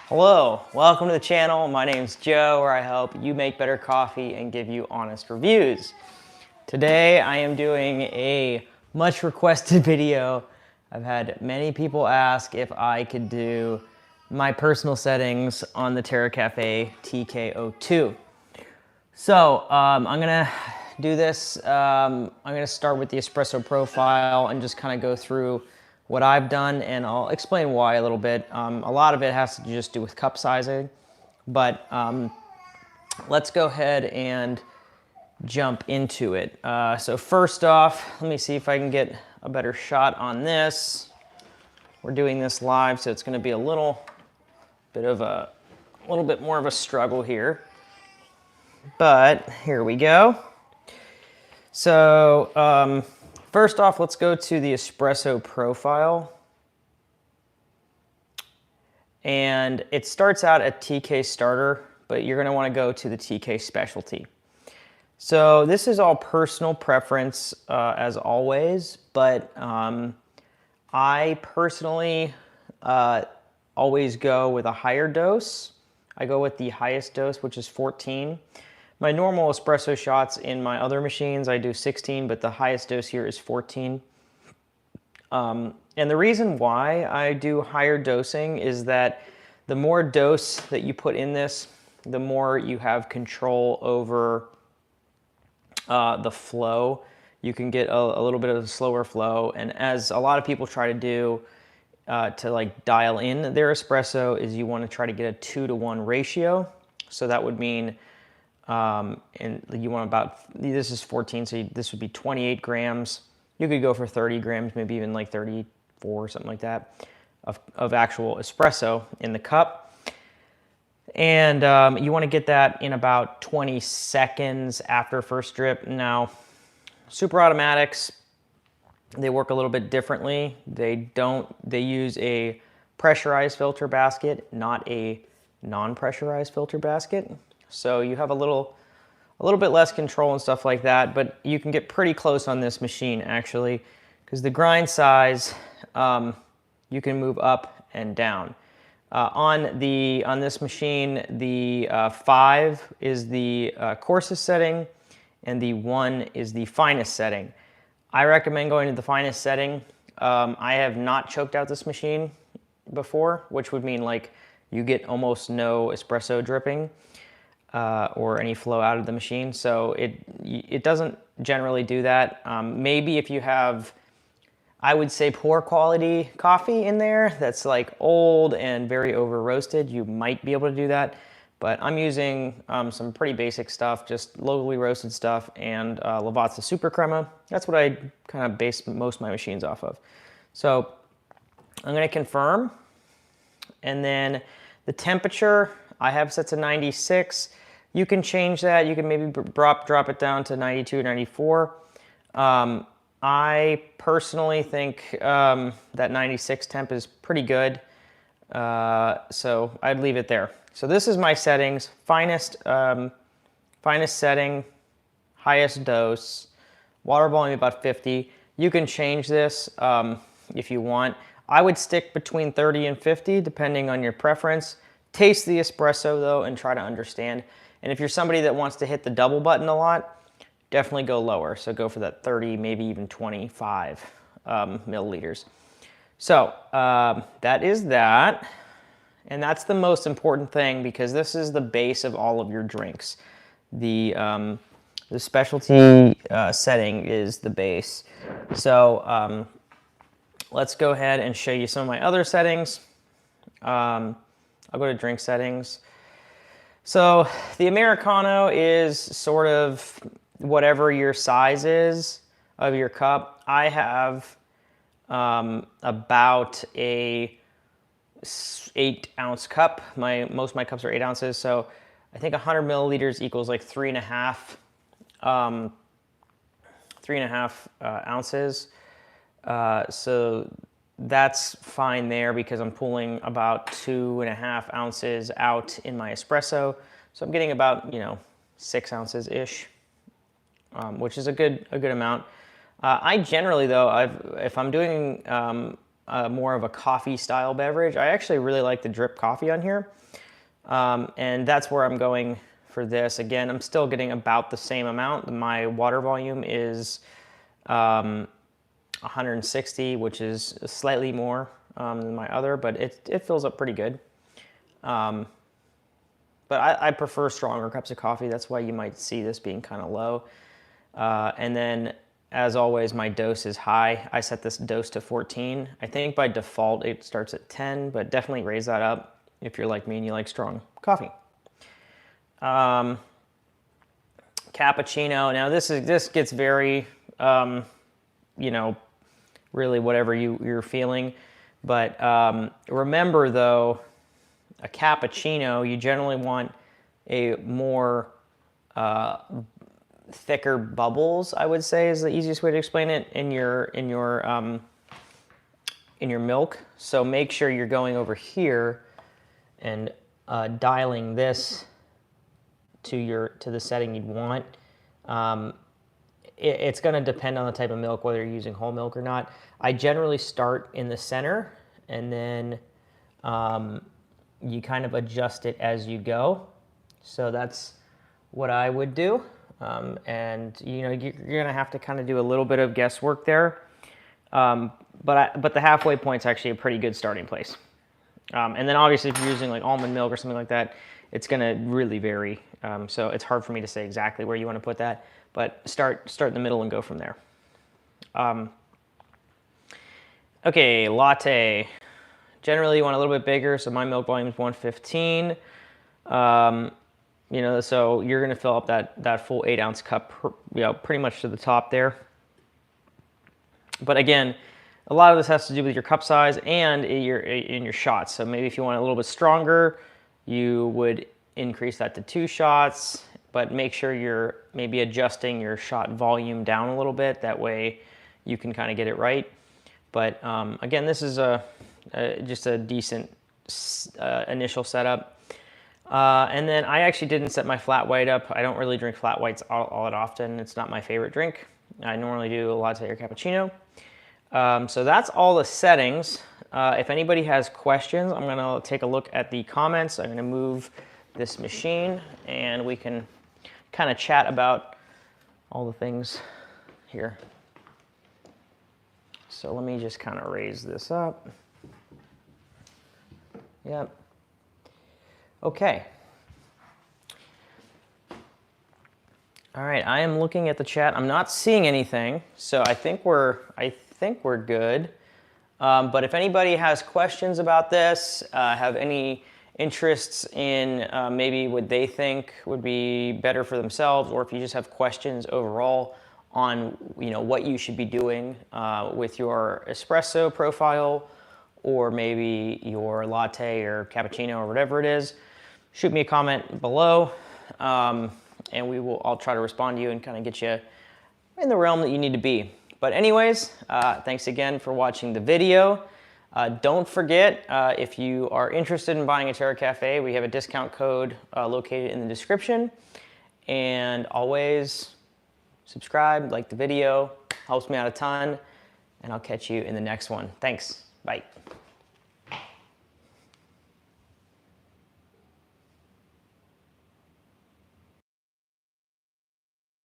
Hello, welcome to the channel. My name's Joe, where I help you make better coffee and give you honest reviews. Today I am doing a much requested video. I've had many people ask if I could do my personal settings on the Terra Kaffe TK02. So I'm gonna do this. I'm gonna start with the espresso profile and just kind of go through what I've done, and I'll explain why a little bit. A lot of it has to just do with cup sizing, but let's go ahead and jump into it. So first off, let me see if I can get a better shot on this. We're doing this live, so it's gonna be a little bit more of a struggle here. But here we go. So first off, let's go to the espresso profile. And it starts out at TK starter, but you're gonna wanna go to the TK specialty. So this is all personal preference as always, but I personally always go with a higher dose. I go with the highest dose, which is 14. My normal espresso shots in my other machines, I do 16, but the highest dose here is 14. And the reason why I do higher dosing is that the more dose that you put in this, the more you have control over the flow. You can get a little bit of a slower flow, and as a lot of people try to do to like dial in their espresso is you want to try to get a 2-to-1 ratio. So that would mean and you want this is 14, so this would be 28 grams. You could go for 30 grams, maybe even like 34, something like that, of actual espresso in the cup. And you want to get that in about 20 seconds after first drip. Now, super automatics, they work a little bit differently. They use a pressurized filter basket, not a non-pressurized filter basket. So you have a little bit less control and stuff like that, but you can get pretty close on this machine actually, because the grind size, you can move up and down. On this machine, the 5 is the coarsest setting, and the 1 is the finest setting. I recommend going to the finest setting. I have not choked out this machine before, which would mean like you get almost no espresso dripping or any flow out of the machine. So it doesn't generally do that. Maybe if you have, I would say, poor quality coffee in there that's like old and very over roasted, you might be able to do that. But I'm using some pretty basic stuff, just locally roasted stuff, and Lavazza Super Crema. That's what I kind of base most of my machines off of. So I'm gonna confirm. And then the temperature, I have set to 96. You can change that. You can maybe drop it down to 92, 94. I personally think that 96 temp is pretty good. So I'd leave it there. So this is my settings: finest setting, highest dose, water volume about 50. You can change this if you want. I would stick between 30 and 50 depending on your preference. Taste the espresso though and try to understand. And if you're somebody that wants to hit the double button a lot, definitely go lower. So go for that 30, maybe even 25 milliliters. So that is that. And that's the most important thing, because this is the base of all of your drinks. The specialty setting is the base. So let's go ahead and show you some of my other settings. I'll go to drink settings. So the Americano is sort of whatever your size is of your cup. I have about a 8-ounce cup. Most of my cups are 8 ounces, so I think 100 milliliters equals like 3.5 ounces. So that's fine there, because I'm pulling about 2.5 ounces out in my espresso. So I'm getting about 6 ounces ish, which is a good amount. I generally though, if I'm doing more of a coffee style beverage. I actually really like the drip coffee on here. And that's where I'm going for this. Again, I'm still getting about the same amount. My water volume is 160, which is slightly more than my other, but it fills up pretty good. But I prefer stronger cups of coffee. That's why you might see this being kind of low. And then, as always, my dose is high. I set this dose to 14. I think by default it starts at 10, but definitely raise that up if you're like me and you like strong coffee. Cappuccino. Now this gets very, you know, really whatever you're feeling. But remember though, a cappuccino, you generally want a more thicker bubbles, I would say is the easiest way to explain it, in your milk. So make sure you're going over here and dialing this to the setting you'd want. It's going to depend on the type of milk, whether you're using whole milk or not. I generally start in the center, and then you kind of adjust it as you go. So that's what I would do. And you know, you're going to have to kind of do a little bit of guesswork there. But the halfway point's actually a pretty good starting place. And then obviously if you're using like almond milk or something like that, it's going to really vary. So it's hard for me to say exactly where you want to put that, but start in the middle and go from there. Okay, latte. Generally you want a little bit bigger, so my milk volume is 115. You know, so you're going to fill up that full 8-ounce cup, you know, pretty much to the top there. But again, a lot of this has to do with your cup size and in your shots. So maybe if you want a little bit stronger, you would increase that to 2 shots, but make sure you're maybe adjusting your shot volume down a little bit. That way you can kind of get it right. But again, this is just a decent initial setup. And then I actually didn't set my flat white up. I don't really drink flat whites all that often. It's not my favorite drink. I normally do a latte or cappuccino. So that's all the settings. If anybody has questions, I'm going to take a look at the comments. I'm going to move this machine and we can kind of chat about all the things here. So let me just kind of raise this up. Yep. Okay. All right, I am looking at the chat. I'm not seeing anything, so I think we're good. But if anybody has questions about this, have any interests in maybe what they think would be better for themselves, or if you just have questions overall on what you should be doing with your espresso profile, or maybe your latte or cappuccino or whatever it is, shoot me a comment below, and I'll try to respond to you and kind of get you in the realm that you need to be. But anyways, thanks again for watching the video. Don't forget, if you are interested in buying a Terra Kaffe, we have a discount code located in the description. And always subscribe, like the video, helps me out a ton, and I'll catch you in the next one. Thanks, bye.